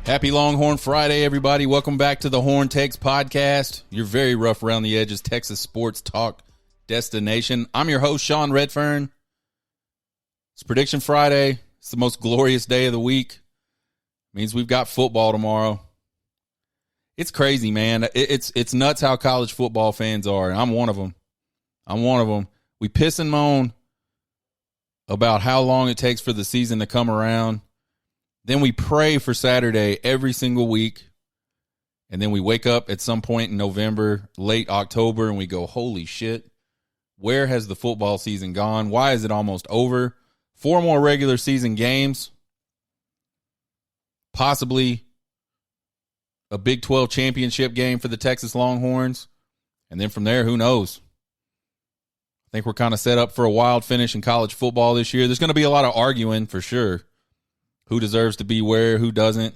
Happy Longhorn Friday, everybody. Welcome back to the Horn Takes podcast, your very rough around the edges Texas sports talk destination. I'm your host, Sean Redfern. It's Prediction Friday. It's the most glorious day of the week. Means we've got football tomorrow. It's crazy, man. It's nuts how college football fans are, and I'm one of them. We piss and moan about how long it takes for the season to come around. Then we pray for Saturday every single week. And then we wake up at some point in November, late October, and we go, holy shit, where has the football season gone? Why is it almost over? 4 more regular season games. Possibly a Big 12 championship game for the Texas Longhorns. And then from there, who knows? I think we're kind of set up for a wild finish in college football this year. There's going to be a lot of arguing for sure. Who deserves to be where, who doesn't.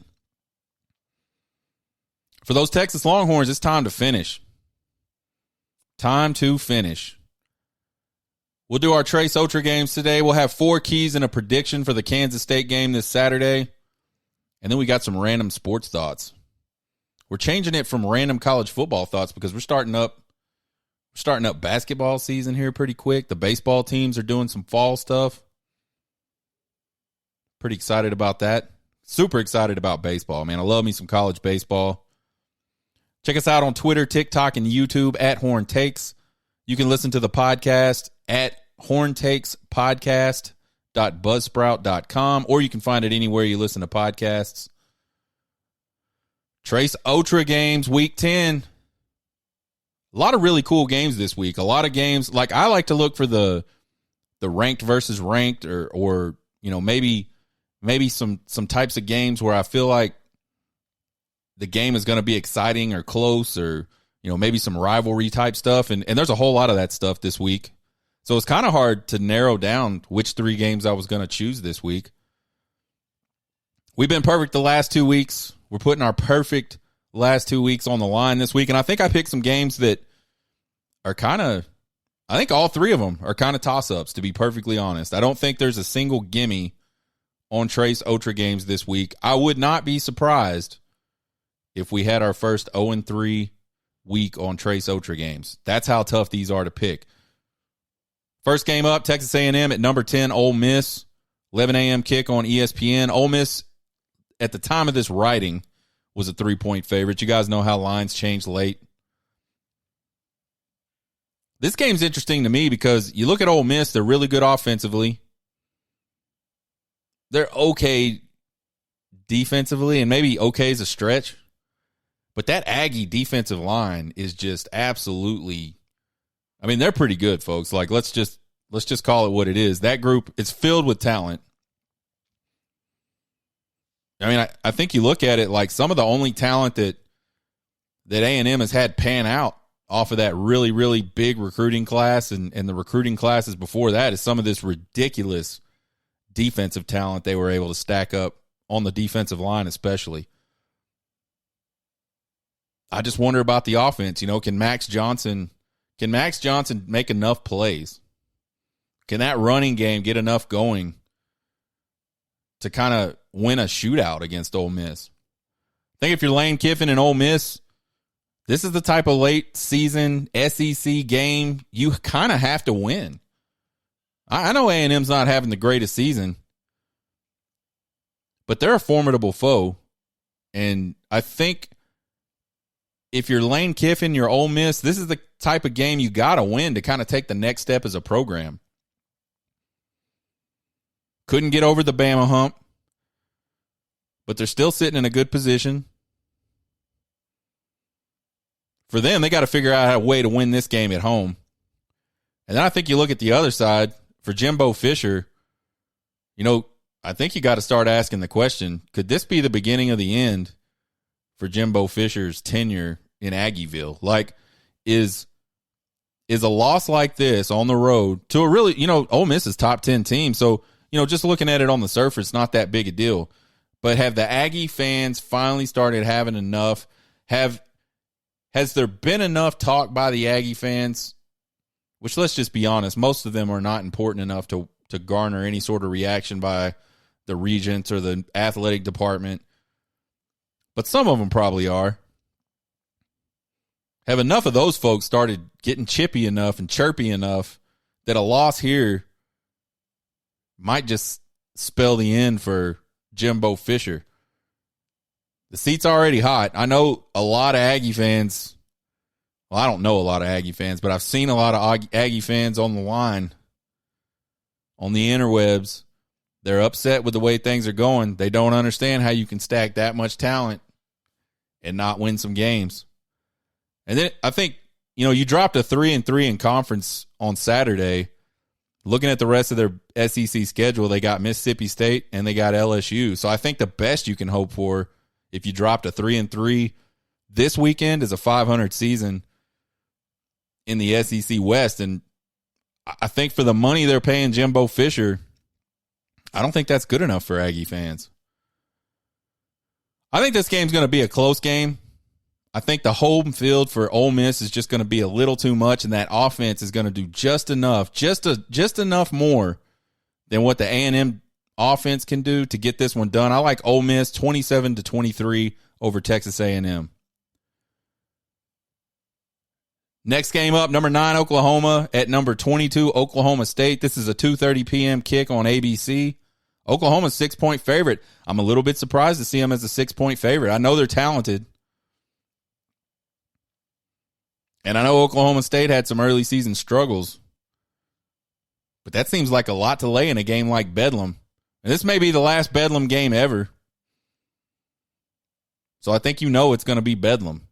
For those Texas Longhorns, it's time to finish. Time to finish. We'll do our Trace Otra games today. We'll have 4 keys and a prediction for the Kansas State game this Saturday. And then we got some random sports thoughts. We're changing it from random college football thoughts because we're starting up basketball season here pretty quick. The baseball teams are doing some fall stuff. Pretty excited about that. Super excited about baseball, man. I love me some college baseball. Check us out on Twitter, TikTok, and YouTube at Horn Takes. You can listen to the podcast at horntakespodcast.buzzsprout.com, or you can find it anywhere you listen to podcasts. Trace Otra games, week 10. A lot of really cool games this week. A lot of games, like I like to look for the ranked versus ranked or you know, maybe some types of games where I feel like the game is going to be exciting or close or, you know, maybe some rivalry type stuff. And there's a whole lot of that stuff this week. So it's kind of hard to narrow down which 3 games I was going to choose this week. We've been perfect the last 2 weeks. We're putting our perfect last 2 weeks on the line this week. And I think I picked some games that are I think all 3 of them are kind of toss-ups, to be perfectly honest. I don't think there's a single gimme on Trace Otra games this week. I would not be surprised if we had our first 0-3 week on Trace Otra games. That's how tough these are to pick. First game up, Texas A&M at number 10, Ole Miss. 11 a.m. kick on ESPN. Ole Miss, at the time of this writing, was a 3-point favorite. You guys know how lines change late. This game's interesting to me because you look at Ole Miss, they're really good offensively. They're okay defensively, and maybe okay is a stretch. But that Aggie defensive line is just absolutely, I mean, they're pretty good, folks. Like, let's just call it what it is. That group is filled with talent. I mean, I think you look at it like some of the only talent that A&M has had pan out off of that really, really big recruiting class and the recruiting classes before that is some of this ridiculous defensive talent they were able to stack up on the defensive line especially. I just wonder about the offense. You know, can Max Johnson make enough plays? Can that running game get enough going to kind of win a shootout against Ole Miss? I think if you're Lane Kiffin and Ole Miss, this is the type of late season SEC game you kind of have to win. I know A&M's not having the greatest season, but they're a formidable foe. And I think if you're Lane Kiffin, you're Ole Miss, this is the type of game you got to win to kind of take the next step as a program. Couldn't get over the Bama hump, but they're still sitting in a good position. For them, they got to figure out a way to win this game at home. And then I think you look at the other side. For Jimbo Fisher, you know, I think you got to start asking the question, could this be the beginning of the end for Jimbo Fisher's tenure in Aggieville? Like, is a loss like this on the road to a really, you know, Ole Miss is top 10 team. So, you know, just looking at it on the surface, not that big a deal. But have the Aggie fans finally started having enough? Has there been enough talk by the Aggie fans? Which, let's just be honest, most of them are not important enough to garner any sort of reaction by the regents or the athletic department. but some of them probably are. Have enough of those folks started getting chippy enough and chirpy enough that a loss here might just spell the end for Jimbo Fisher. The seat's already hot. I know a lot of Aggie fans. Well, I don't know a lot of Aggie fans, but I've seen a lot of Aggie fans on the line, on the interwebs. They're upset with the way things are going. They don't understand how you can stack that much talent and not win some games. And then I think, you dropped a 3-3 in conference on Saturday. Looking at the rest of their SEC schedule, they got Mississippi State and they got LSU. So I think the best you can hope for if you dropped a 3-3 this weekend is a 500 season in the SEC West. And I think for the money they're paying Jimbo Fisher, I don't think that's good enough for Aggie fans. I think this game's going to be a close game. I think the home field for Ole Miss is just going to be a little too much, and that offense is going to do just enough, just enough more than what the A&M offense can do to get this one done. I like Ole Miss 27-23 over Texas A&M. Next game up, number 9, Oklahoma at number 22, Oklahoma State. This is a 2:30 p.m. kick on ABC. Oklahoma's 6-point favorite. I'm a little bit surprised to see them as a 6-point favorite. I know they're talented. And I know Oklahoma State had some early season struggles. But that seems like a lot to lay in a game like Bedlam. And this may be the last Bedlam game ever. So I think it's going to be Bedlam.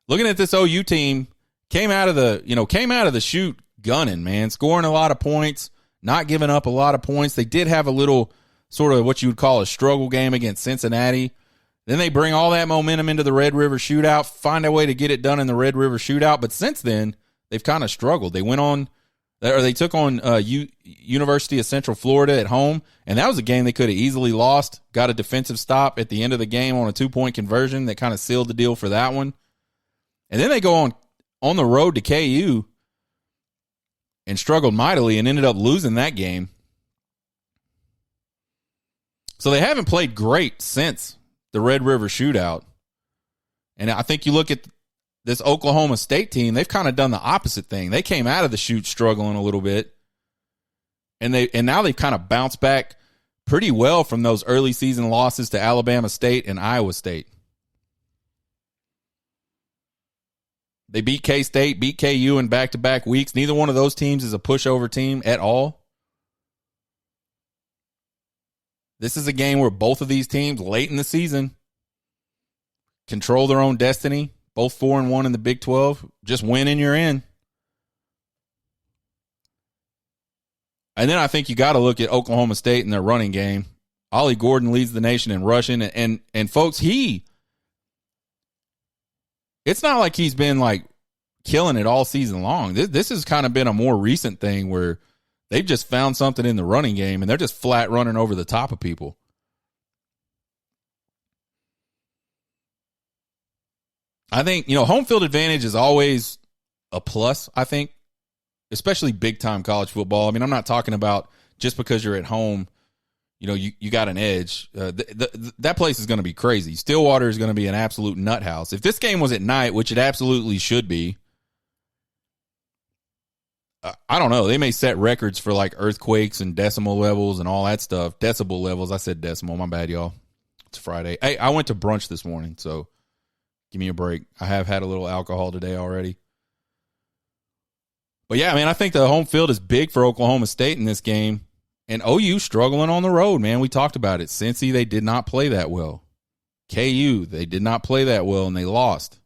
Looking at this OU team, came out of the chute gunning, man, scoring a lot of points, not giving up a lot of points. They did have a little sort of what you would call a struggle game against Cincinnati. Then they bring all that momentum into the Red River Shootout, find a way to get it done in the Red River Shootout. But since then, they've kind of struggled. They took on University of Central Florida at home, and that was a game they could have easily lost. Got a defensive stop at the end of the game on a 2-point conversion that kind of sealed the deal for that one. And then they go on the road to KU and struggled mightily and ended up losing that game. So they haven't played great since the Red River Shootout. And I think you look at this Oklahoma State team, they've kind of done the opposite thing. They came out of the chute struggling a little bit. And now they've kind of bounced back pretty well from those early season losses to Alabama State and Iowa State. They beat K-State, beat KU in back-to-back weeks. Neither one of those teams is a pushover team at all. This is a game where both of these teams, late in the season, control their own destiny. Both 4-1 in the Big 12. Just win and you're in. And then I think you got to look at Oklahoma State and their running game. Ollie Gordon leads the nation in rushing. And folks, it's not like he's been like killing it all season long. This has kind of been a more recent thing where they've just found something in the running game and they're just flat running over the top of people. I think, home field advantage is always a plus, I think, especially big time college football. I mean, I'm not talking about just because you're at home, you got an edge. That place is going to be crazy. Stillwater is going to be an absolute nut house. If this game was at night, which it absolutely should be, I don't know. They may set records for like earthquakes and decimal levels and all that stuff. Decibel levels. I said decimal. My bad, y'all. It's Friday. Hey, I went to brunch this morning, so give me a break. I have had a little alcohol today already. But yeah, man, I think the home field is big for Oklahoma State in this game. And OU struggling on the road, man. We talked about it. Cincy, they did not play that well. KU, they did not play that well, and they lost.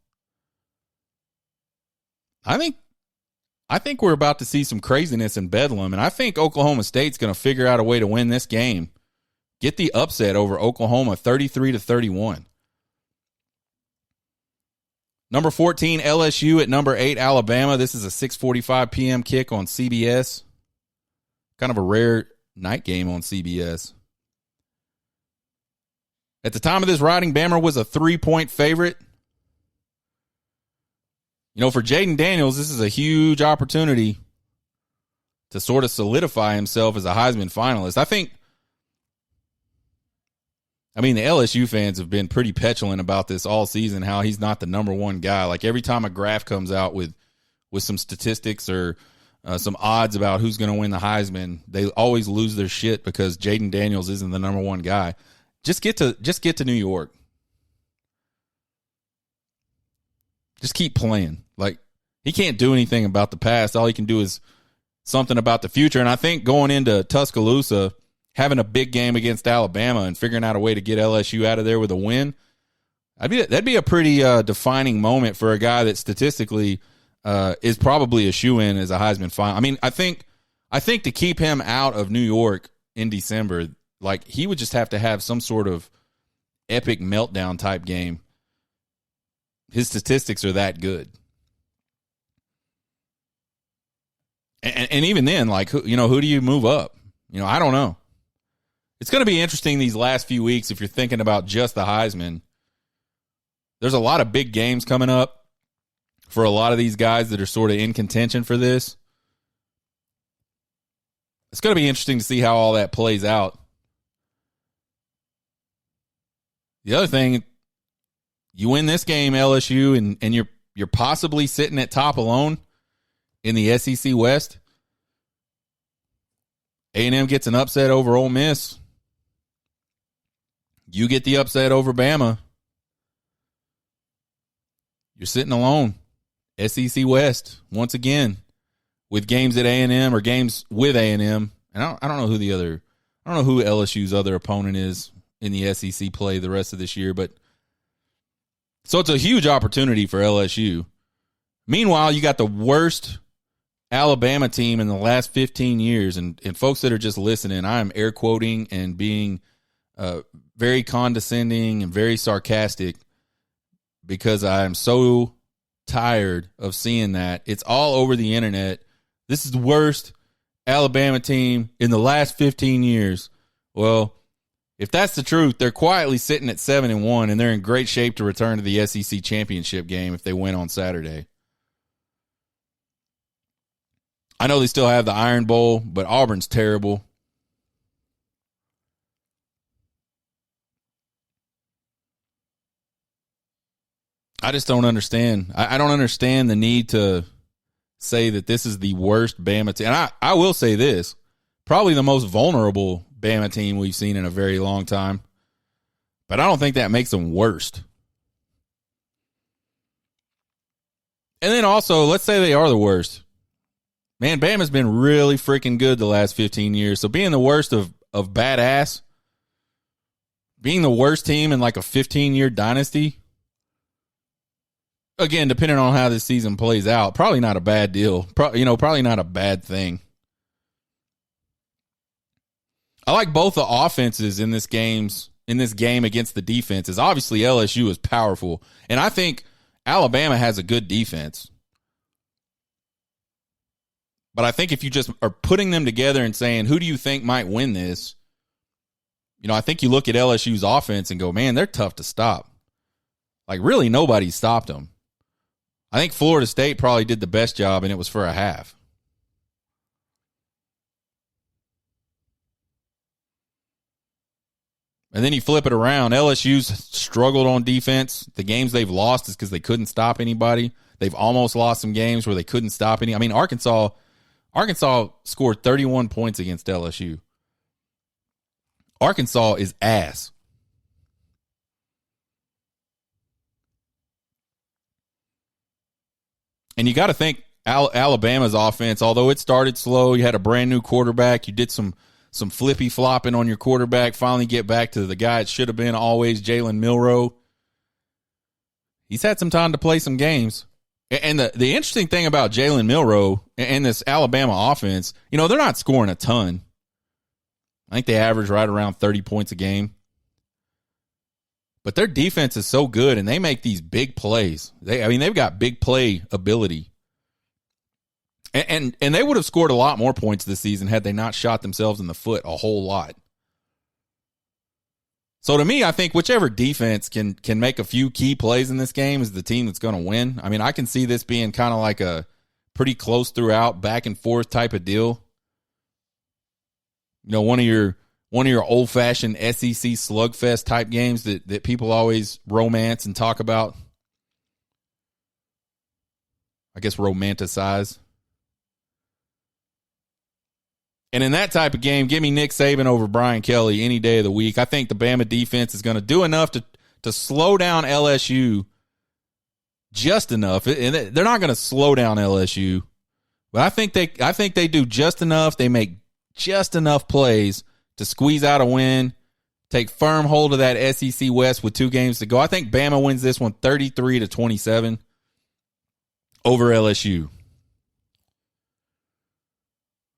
I think we're about to see some craziness in Bedlam, and I think Oklahoma State's going to figure out a way to win this game. Get the upset over Oklahoma 33-31. Number 14, LSU at number 8, Alabama. This is a 6:45 p.m. kick on CBS. Kind of a rare night game on CBS. At the time of this writing, Bama was a 3-point favorite. For Jaden Daniels, this is a huge opportunity to sort of solidify himself as a Heisman finalist. I think I mean, the LSU fans have been pretty petulant about this all season, how he's not the number one guy. Like every time a graph comes out with some statistics or some odds about who's going to win the Heisman, they always lose their shit because Jaden Daniels isn't the number one guy. Just get to New York. Just keep playing. Like, he can't do anything about the past. All he can do is something about the future. And I think going into Tuscaloosa, having a big game against Alabama and figuring out a way to get LSU out of there with a win, that'd be a pretty defining moment for a guy that statistically is probably a shoe-in as a Heisman final. I mean, I think to keep him out of New York in December, like, he would just have to have some sort of epic meltdown type game. His statistics are that good. And even then, like, who do you move up? I don't know. It's going to be interesting these last few weeks if you're thinking about just the Heisman. There's a lot of big games coming up for a lot of these guys that are sort of in contention for this. It's going to be interesting to see how all that plays out. The other thing, you win this game, LSU, and you're possibly sitting at top alone in the SEC West. A&M gets an upset over Ole Miss. You get the upset over Bama. You're sitting alone. SEC West, once again, with games at A&M or games with A&M. And I don't know who LSU's other opponent is in the SEC play the rest of this year, but so it's a huge opportunity for LSU. Meanwhile, you got the worst Alabama team in the last 15 years, and folks that are just listening, I am air quoting and being very condescending and very sarcastic because I am so tired of seeing that. It's all over the internet. This is the worst Alabama team in the last 15 years. Well, if that's the truth, they're quietly sitting at 7-1, and they're in great shape to return to the SEC championship game if they win on Saturday. I know they still have the Iron Bowl, but Auburn's terrible. I just don't understand. I don't understand the need to say that this is the worst Bama team. And I will say this, probably the most vulnerable Bama team we've seen in a very long time. But I don't think that makes them worst. And then also, let's say they are the worst. Man, Bama's been really freaking good the last 15 years. So being the worst of badass, being the worst team in like a 15-year dynasty, again, depending on how this season plays out, probably not a bad deal. Probably not a bad thing. I like both the offenses in this game against the defenses. Obviously, LSU is powerful, and I think Alabama has a good defense. But I think if you just are putting them together and saying, who do you think might win this? I think you look at LSU's offense and go, man, they're tough to stop. Like, really, nobody stopped them. I think Florida State probably did the best job, and it was for a half. And then you flip it around. LSU's struggled on defense. The games they've lost is because they couldn't stop anybody. They've almost lost some games where they couldn't stop any. I mean, Arkansas scored 31 points against LSU. Arkansas is ass. And you got to think Alabama's offense, although it started slow, you had a brand new quarterback, you did some flippy flopping on your quarterback, finally get back to the guy it should have been always, Jalen Milroe. He's had some time to play some games. And the interesting thing about Jalen Milroe and this Alabama offense, they're not scoring a ton. I think they average right around 30 points a game. But their defense is so good, and they make these big plays. They've got big play ability. And they would have scored a lot more points this season had they not shot themselves in the foot a whole lot. So to me, I think whichever defense can make a few key plays in this game is the team that's going to win. I mean, I can see this being kind of like a pretty close throughout, back and forth type of deal. One of one of your old-fashioned SEC slugfest type games that people always romance and talk about. I guess romanticize. And in that type of game, give me Nick Saban over Brian Kelly any day of the week. I think the Bama defense is going to do enough to slow down LSU just enough. And they're not going to slow down LSU, but I think they do just enough. They make just enough plays to squeeze out a win, take firm hold of that SEC West with 2 games to go. I think Bama wins this one 33-27 over LSU.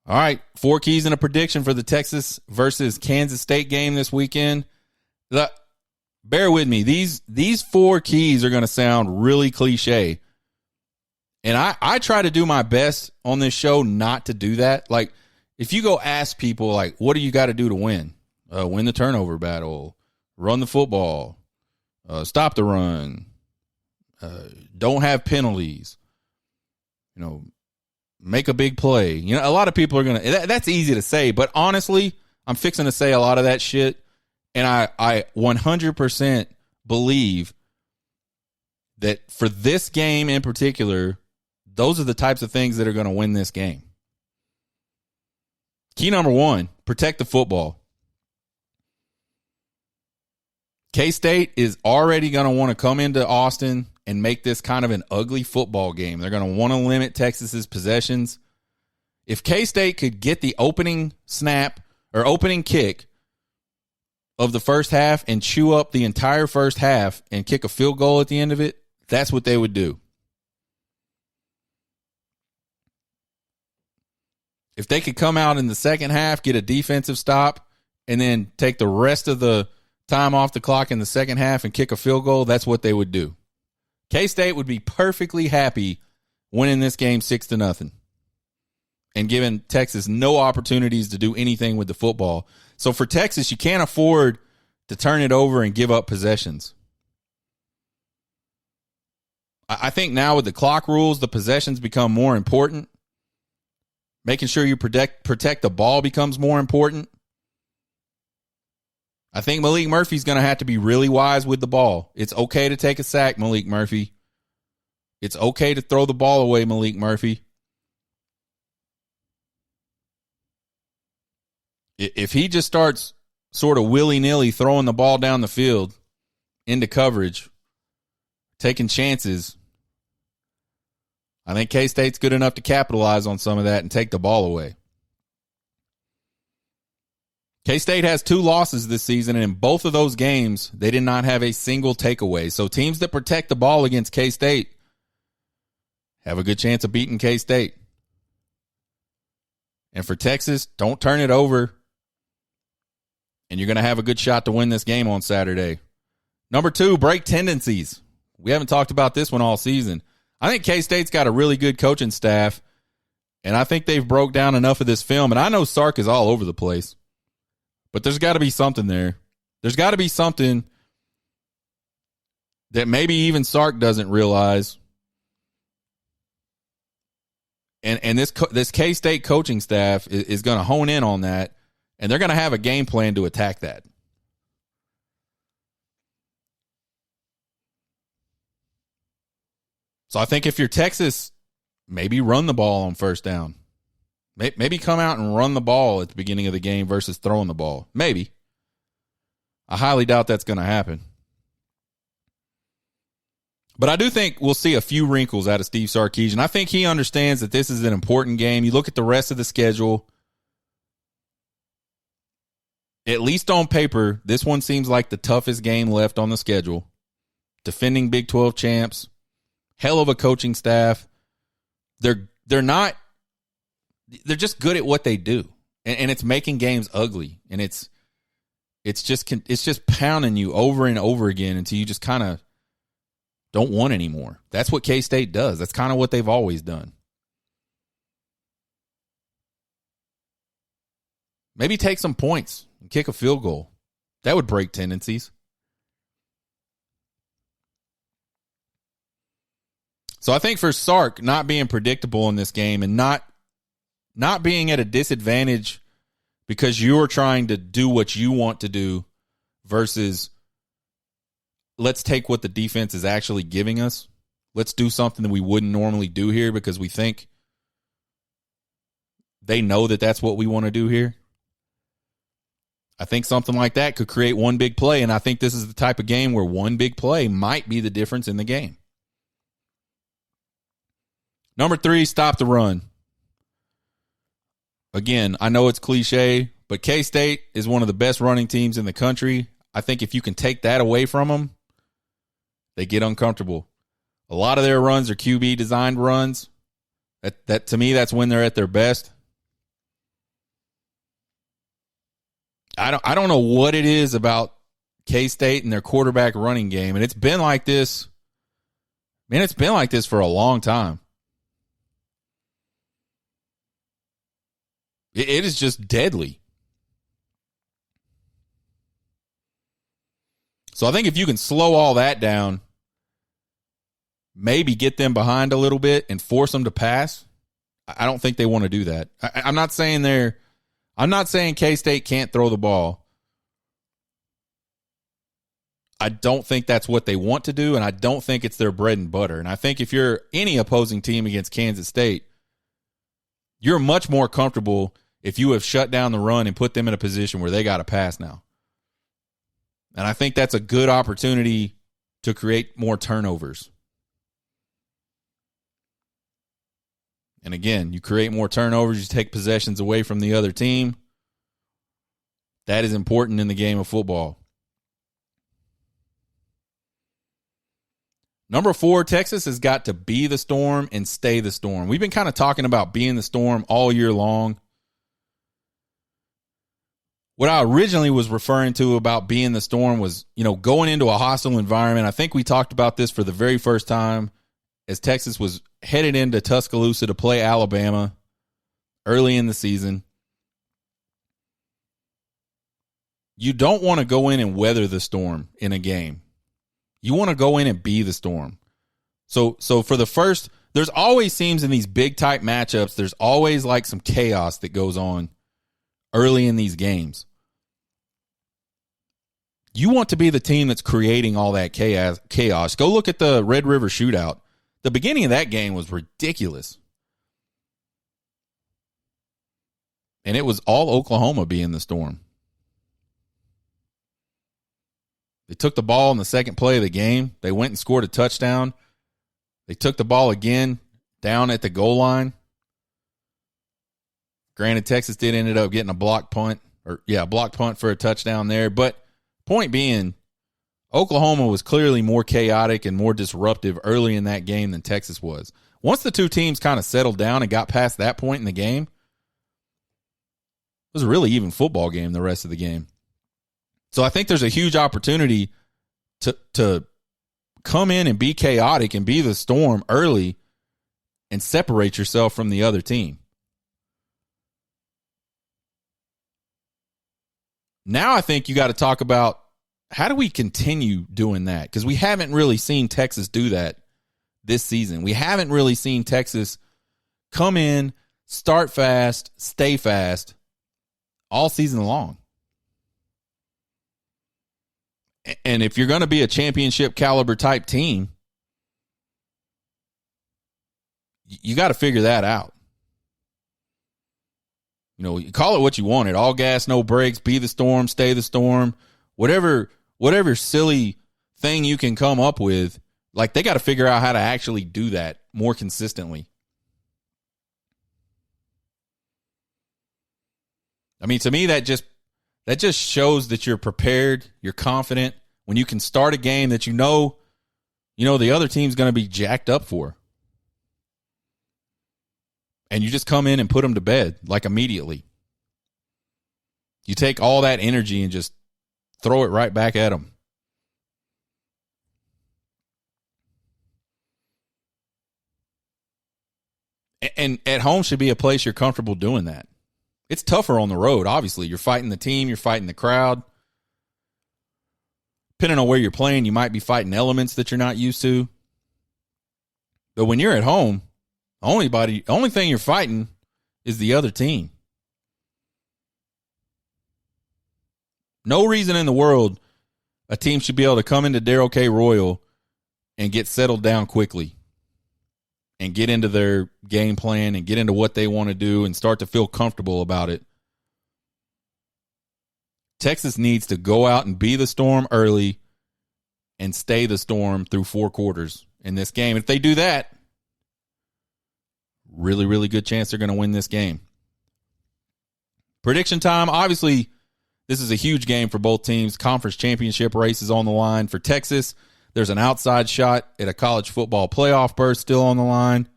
All right, 4 keys and a prediction for the Texas versus Kansas State game this weekend. Bear with me. These 4 keys are going to sound really cliche. And I try to do my best on this show not to do that. Like, if you go ask people, like, what do you got to do to win? Win the turnover battle, run the football, stop the run, don't have penalties, make a big play. A lot of people are going to, that's easy to say, but honestly, I'm fixing to say a lot of that shit. And I 100% believe that for this game in particular, those are the types of things that are going to win this game. Key number 1, protect the football. K-State is already going to want to come into Austin and make this kind of an ugly football game. They're going to want to limit Texas's possessions. If K-State could get the opening snap or opening kick of the first half and chew up the entire first half and kick a field goal at the end of it, that's what they would do. If they could come out in the second half, get a defensive stop, and then take the rest of the time off the clock in the second half and kick a field goal, that's what they would do. K-State would be perfectly happy winning this game 6-0 and giving Texas no opportunities to do anything with the football. So for Texas, you can't afford to turn it over and give up possessions. I think now with the clock rules, the possessions become more important. Making sure you protect the ball becomes more important. I think Malik Murphy's going to have to be really wise with the ball. It's okay to take a sack, Malik Murphy. It's okay to throw the ball away, Malik Murphy. If he just starts sort of willy-nilly throwing the ball down the field into coverage, taking chances, I think K-State's good enough to capitalize on some of that and take the ball away. K-State has 2 losses this season, and in both of those games, they did not have a single takeaway. So teams that protect the ball against K-State have a good chance of beating K-State. And for Texas, don't turn it over, and you're going to have a good shot to win this game on Saturday. Number 2, break tendencies. We haven't talked about this one all season. I think K-State's got a really good coaching staff, and I think they've broke down enough of this film. And I know Sark is all over the place, but there's got to be something there. There's got to be something that maybe even Sark doesn't realize. And this K-State coaching staff is going to hone in on that, and they're going to have a game plan to attack that. So I think if you're Texas, maybe run the ball on first down. Maybe come out and run the ball at the beginning of the game versus throwing the ball. Maybe. I highly doubt that's going to happen. But I do think we'll see a few wrinkles out of Steve Sarkisian. I think he understands that this is an important game. You look at the rest of the schedule. At least on paper, this one seems like the toughest game left on the schedule. Defending Big 12 champs. Hell of a coaching staff. They're just good at what they do. And it's making games ugly. And it's just pounding you over and over again until you just kind of don't want anymore. That's what K-State does. That's kind of what they've always done. Maybe take some points and kick a field goal. That would break tendencies. So I think for Sark not being predictable in this game and not being at a disadvantage because you're trying to do what you want to do versus let's take what the defense is actually giving us. Let's do something that we wouldn't normally do here because we think they know that that's what we want to do here. I think something like that could create one big play, and I think this is the type of game where one big play might be the difference in the game. Number 3, stop the run. Again, I know it's cliche, but K-State is one of the best running teams in the country. I think if you can take that away from them, they get uncomfortable. A lot of their runs are QB designed runs. That to me, that's when they're at their best. I don't know what it is about K-State and their quarterback running game, and it's been like this. Man, it's been like this for a long time. It is just deadly. So I think if you can slow all that down, maybe get them behind a little bit and force them to pass, I don't think they want to do that. I'm not saying K-State can't throw the ball. I don't think that's what they want to do, and I don't think it's their bread and butter. And I think if you're any opposing team against Kansas State, you're much more comfortable if you have shut down the run and put them in a position where they got to pass now. And I think that's a good opportunity to create more turnovers. And again, you create more turnovers, you take possessions away from the other team. That is important in the game of football. Number 4, Texas has got to be the storm and stay the storm. We've been kind of talking about being the storm all year long. What I originally was referring to about being the storm was, going into a hostile environment. I think we talked about this for the very first time as Texas was headed into Tuscaloosa to play Alabama early in the season. You don't want to go in and weather the storm in a game. You want to go in and be the storm. So for the first, there's always seems in these big type matchups, there's always like some chaos that goes on early in these games. You want to be the team that's creating all that chaos. Go look at the Red River Shootout. The beginning of that game was ridiculous. And it was all Oklahoma being the storm. They took the ball in the second play of the game. They went and scored a touchdown. They took the ball again down at the goal line. Granted, Texas did ended up getting a block punt for a touchdown there. But point being, Oklahoma was clearly more chaotic and more disruptive early in that game than Texas was. Once the two teams kind of settled down and got past that point in the game, it was a really even football game the rest of the game. So I think there's a huge opportunity to come in and be chaotic and be the storm early and separate yourself from the other team. Now I think you got to talk about how do we continue doing that? Because we haven't really seen Texas do that this season. We haven't really seen Texas come in, start fast, stay fast all season long. And if you're going to be a championship caliber type team, you got to figure that out. You call it what you want. It all gas, no brakes, be the storm, stay the storm, whatever silly thing you can come up with. Like, they got to figure out how to actually do that more consistently. I mean, to me, that just shows that you're prepared, you're confident when you can start a game that you know the other team's going to be jacked up for. And you just come in and put them to bed, like, immediately. You take all that energy and just throw it right back at them. And at home should be a place you're comfortable doing that. It's tougher on the road, obviously. You're fighting the team, you're fighting the crowd. Depending on where you're playing, you might be fighting elements that you're not used to. But when you're at home, the only thing you're fighting is the other team. No reason in the world a team should be able to come into Darrell K. Royal and get settled down quickly and get into their game plan and get into what they want to do and start to feel comfortable about it. Texas needs to go out and be the Storm early and stay the Storm through 4 quarters in this game. If they do that, really, really good chance they're going to win this game. Prediction time. Obviously, this is a huge game for both teams. Conference championship race is on the line. For Texas, there's an outside shot at a college football playoff berth still on the line.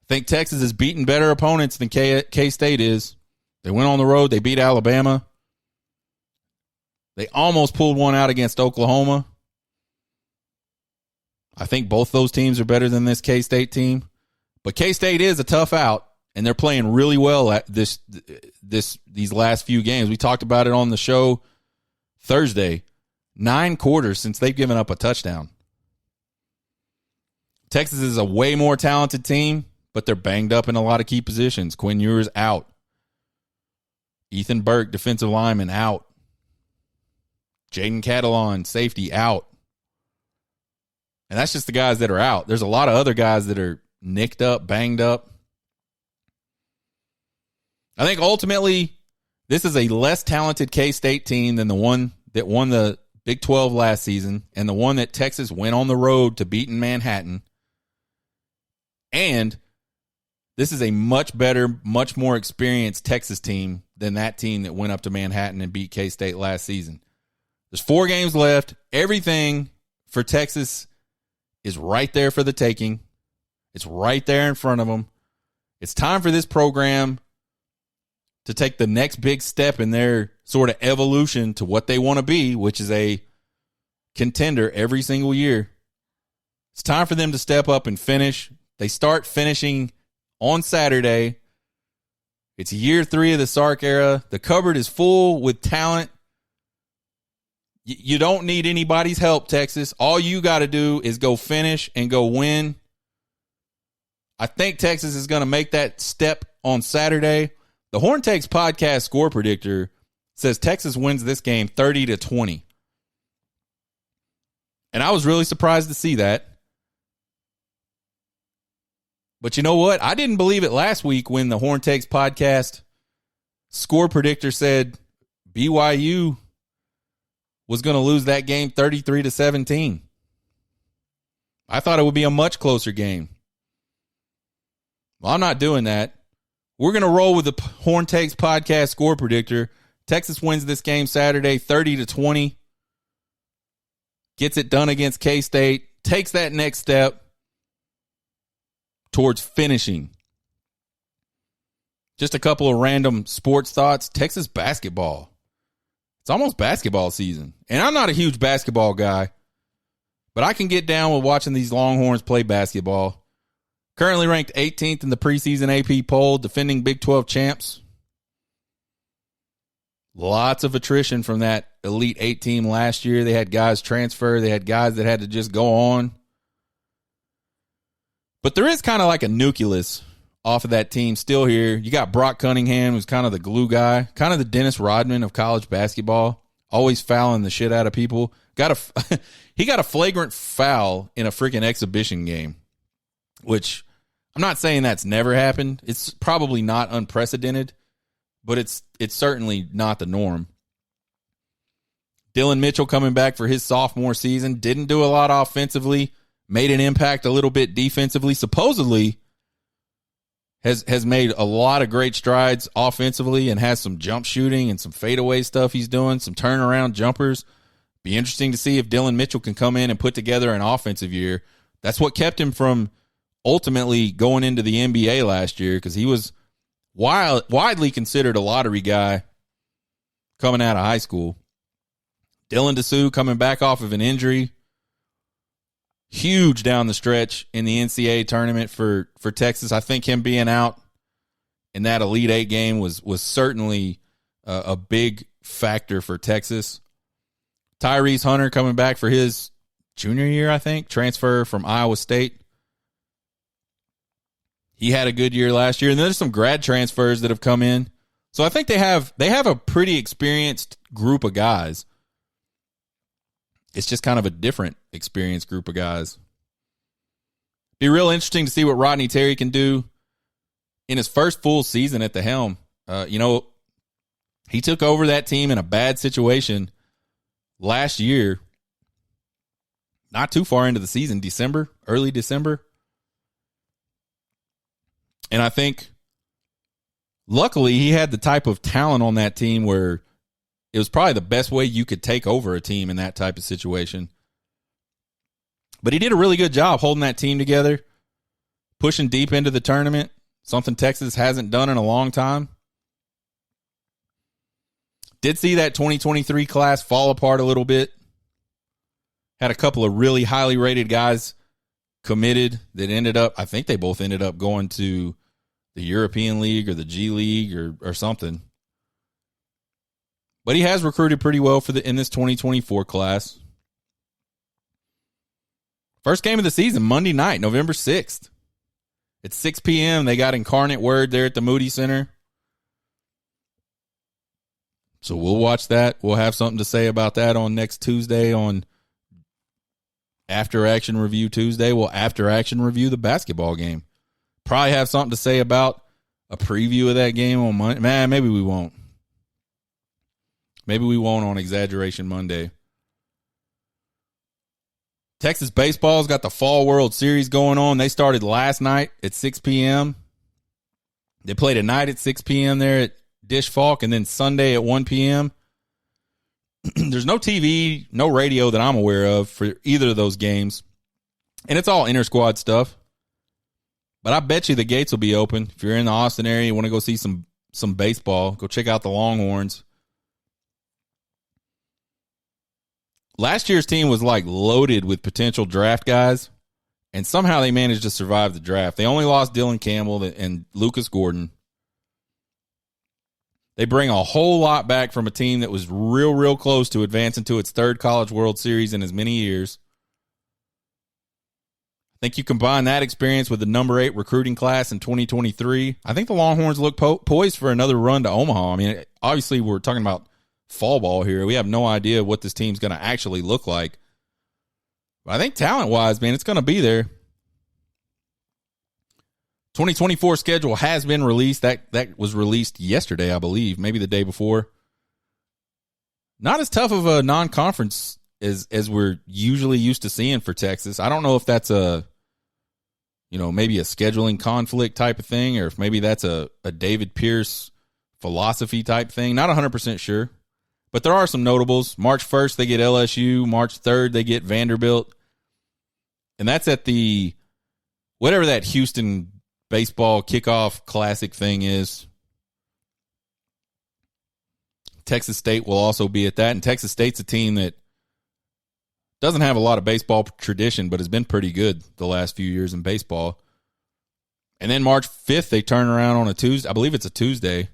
I think Texas has beaten better opponents than K-State is. They went on the road. They beat Alabama. They almost pulled one out against Oklahoma. I think both those teams are better than this K-State team. But K-State is a tough out, and they're playing really well at these last few games. We talked about it on the show Thursday. 9 quarters since they've given up a touchdown. Texas is a way more talented team, but they're banged up in a lot of key positions. Quinn Ewers out. Ethan Burke, defensive lineman, out. Jaden Catalon, safety, out. And that's just the guys that are out. There's a lot of other guys that are nicked up, banged up. I think ultimately this is a less talented K-State team than the one that won the Big 12 last season and the one that Texas went on the road to beat in Manhattan. And this is a much better, much more experienced Texas team than that team that went up to Manhattan and beat K-State last season. There's 4 games left. Everything for Texas is right there for the taking. It's right there in front of them. It's time for this program to take the next big step in their sort of evolution to what they want to be, which is a contender every single year. It's time for them to step up and finish. They start finishing on Saturday. It's year 3 of the Sark era. The cupboard is full with talent. You don't need anybody's help, Texas. All you got to do is go finish and go win. I think Texas is going to make that step on Saturday. The Horn Takes podcast score predictor says Texas wins this game 30-20. And I was really surprised to see that. But you know what? I didn't believe it last week when the Horn Takes podcast score predictor said BYU was going to lose that game 33-17. I thought it would be a much closer game. Well, I'm not doing that. We're going to roll with the Horn Takes podcast score predictor. Texas wins this game Saturday 30-20. Gets it done against K-State. Takes that next step towards finishing. Just a couple of random sports thoughts. Texas basketball. It's almost basketball season. And I'm not a huge basketball guy, but I can get down with watching these Longhorns play basketball. Currently ranked 18th in the preseason AP poll, defending Big 12 champs. Lots of attrition from that Elite 8 team last year. They had guys transfer. They had guys that had to just go on. But there is kind of like a nucleus off of that team still here. You got Brock Cunningham, who's kind of the glue guy, kind of the Dennis Rodman of college basketball, always fouling the shit out of people. He got a flagrant foul in a freaking exhibition game, which I'm not saying that's never happened. It's probably not unprecedented, but it's certainly not the norm. Dylan Mitchell coming back for his sophomore season, didn't do a lot offensively, made an impact a little bit defensively, supposedly has made a lot of great strides offensively and has some jump shooting and some fadeaway stuff he's doing, some turnaround jumpers. Be interesting to see if Dylan Mitchell can come in and put together an offensive year. That's what kept him from ultimately going into the NBA last year, because he was widely considered a lottery guy coming out of high school. Dylan Dessou coming back off of an injury. Huge down the stretch in the NCAA tournament for Texas. I think him being out in that Elite 8 game was certainly a big factor for Texas. Tyrese Hunter coming back for his junior year, I think, transfer from Iowa State. He had a good year last year. And there's some grad transfers that have come in. So I think they have a pretty experienced group of guys. It's just kind of a different experienced group of guys. Be real interesting to see what Rodney Terry can do in his first full season at the helm. He took over that team in a bad situation last year, not too far into the season, early December. And I think, luckily, he had the type of talent on that team where it was probably the best way you could take over a team in that type of situation. But he did a really good job holding that team together, pushing deep into the tournament, something Texas hasn't done in a long time. Did see that 2023 class fall apart a little bit. Had a couple of really highly rated guys committed that I think they both ended up going to the European League or the G League or something. But he has recruited pretty well in this 2024 class. First game of the season, Monday night, November 6th. At 6 p.m., they got Incarnate Word there at the Moody Center. So we'll watch that. We'll have something to say about that on next Tuesday on After Action Review Tuesday. We'll After Action review the basketball game. Probably have something to say about a preview of that game on Monday. Man, maybe we won't. Maybe we won't on Exaggeration Monday. Texas baseball's got the Fall World Series going on. They started last night at 6 p.m. They played tonight at 6 p.m. there at Dish Falk, and then Sunday at 1 p.m. There's no TV, no radio that I'm aware of for either of those games. And it's all inter-squad stuff. But I bet you the gates will be open. If you're in the Austin area, you want to go see some baseball, go check out the Longhorns. Last year's team was like loaded with potential draft guys, and somehow they managed to survive the draft. They only lost Dylan Campbell and Lucas Gordon. They bring a whole lot back from a team that was real close to advancing to its third College World Series in as many years. I think you combine that experience with the number 8 recruiting class in 2023. I think the Longhorns look poised for another run to Omaha. I mean, obviously we're talking about fall ball here. We have no idea what this team's going to actually look like. But I think talent-wise, man, it's going to be there. 2024 schedule has been released. That was released yesterday, I believe, maybe the day before. Not as tough of a non-conference as we're usually used to seeing for Texas. I don't know if that's maybe a scheduling conflict type of thing, or if maybe that's a David Pierce philosophy type thing. Not 100% sure. But there are some notables. March 1st, they get LSU. March 3rd, they get Vanderbilt. And that's at the, whatever that Houston baseball kickoff classic thing is. Texas State will also be at that. And Texas State's a team that doesn't have a lot of baseball tradition, but has been pretty good the last few years in baseball. And then March 5th, they turn around on a Tuesday. I believe it's a Tuesday.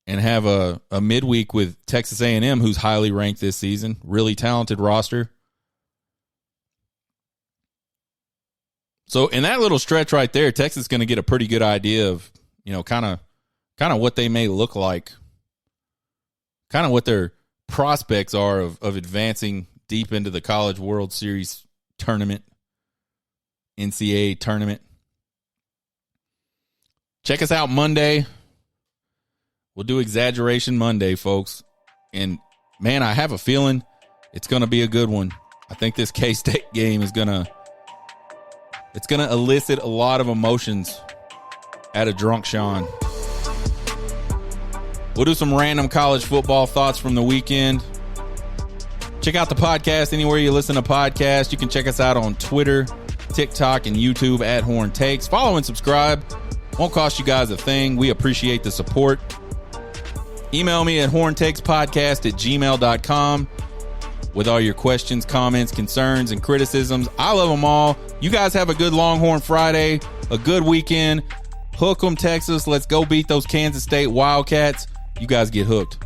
And have a midweek with Texas A&M, who's highly ranked this season. Really talented roster. So in that little stretch right there, Texas is going to get a pretty good idea of, kind of what they may look like. Kind of what their prospects are of advancing deep into the College World Series tournament, NCAA tournament. Check us out Monday. We'll do Exaggeration Monday, folks. And, man, I have a feeling it's going to be a good one. I think this K-State game is going to elicit a lot of emotions at a drunk Sean. We'll do some random college football thoughts from the weekend. Check out the podcast anywhere you listen to podcasts. You can check us out on Twitter, TikTok, and YouTube at Horn Takes. Follow and subscribe. Won't cost you guys a thing. We appreciate the support. Email me at horntakespodcast@gmail.com with all your questions, comments, concerns, and criticisms. I love them all. You guys have a good Longhorn Friday, a good weekend. Hook 'em, Texas. Let's go beat those Kansas State Wildcats. You guys get hooked.